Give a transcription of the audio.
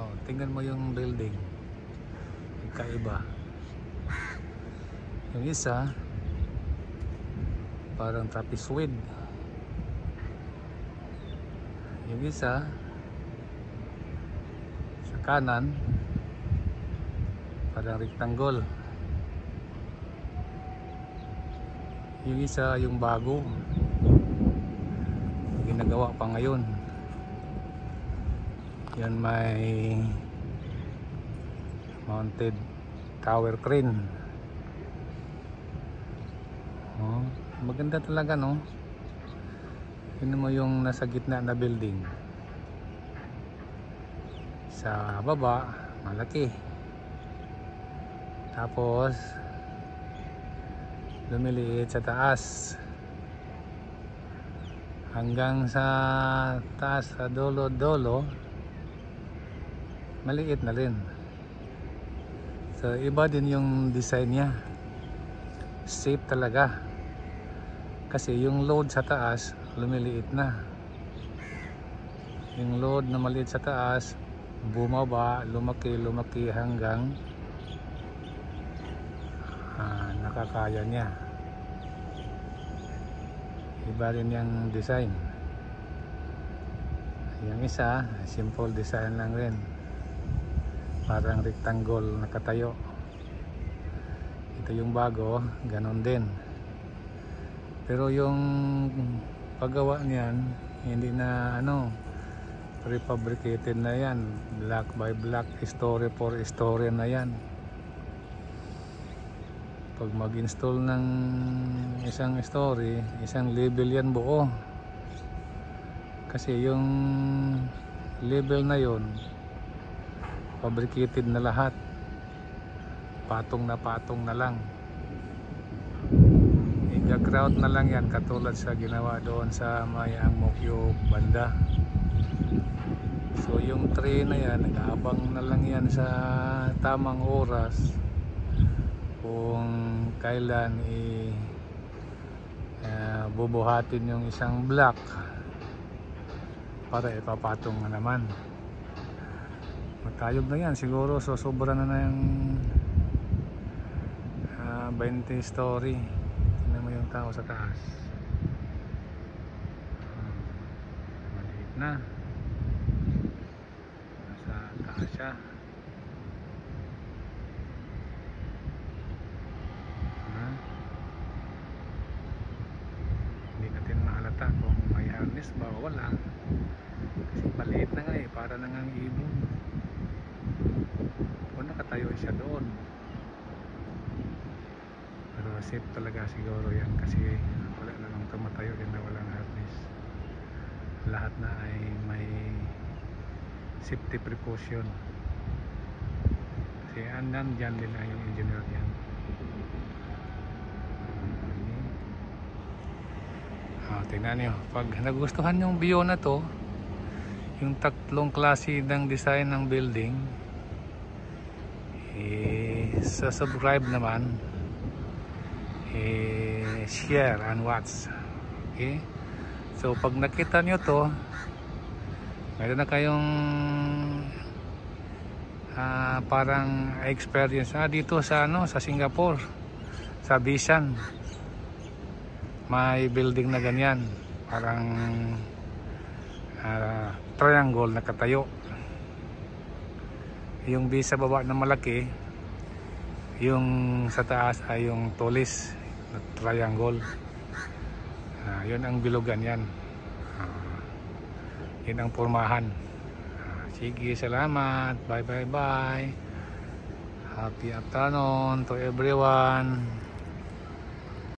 Oh, tingnan mo yung building. Magkaiba. Yung isa parang trapezoid. Yung isa sa kanan parang rectangle. Yung isa yung bago, ginagawa pa ngayon. Yan may mounted tower crane. Oh, maganda talaga, no? Tingnan mo yung nasa gitna na building. Sa baba malaki, tapos lumiliit sa taas hanggang sa taas, sa dulo maliit na rin. So iba din yung design niya, safe talaga kasi yung load sa taas lumiliit na, yung load na maliit sa taas bumaba, lumaki hanggang nakakaya niya. Iba rin yung design. Yung isa simple design lang rin, parang rectangle nakatayo. Ito yung bago, ganon din. Pero yung paggawa niyan hindi na prefabricated na yan, block by block, story for story na yan. Pag mag-install ng isang story, isang level yan buo. Kasi yung level na yon fabricated na lahat, patong na lang. I-grout na lang yan, katulad sa ginawa doon sa may Ang-Mo-Kio banda. So yung tray na yan, nag-aabang na lang yan sa tamang oras kung kailan bubuhatin yung isang block para ipapatong na naman. Matayog na yan siguro, so sobra na yung 20 story. Tingnan mo yung tao sa taas, maliit na, nasa taas siya. Hindi natin mahalata kung may harness ba o wala, kasi maliit na nga para na ngang ibon. Kung nakatayo siya doon, pero safe talaga siguro yan kasi wala namang tumatayo din na walang harness. Lahat na ay may safety precaution kasi nandyan din na yung engineer yan. Tingnan nyo, pag nagustuhan yung view na to, yung tatlong klase ng design ng building, sa subscribe naman, share and watch. Okay, so pag nakita nyo to, meron na kayong parang experience dito sa sa Singapore, sa Bishan may building na ganyan, parang triangle nakatayo. Yung sa baba na malaki, yung sa taas ay yung tulis na triangle. Yun ang bilugan yan. Yun ang pormahan. Sige, salamat. Bye. Happy afternoon to everyone.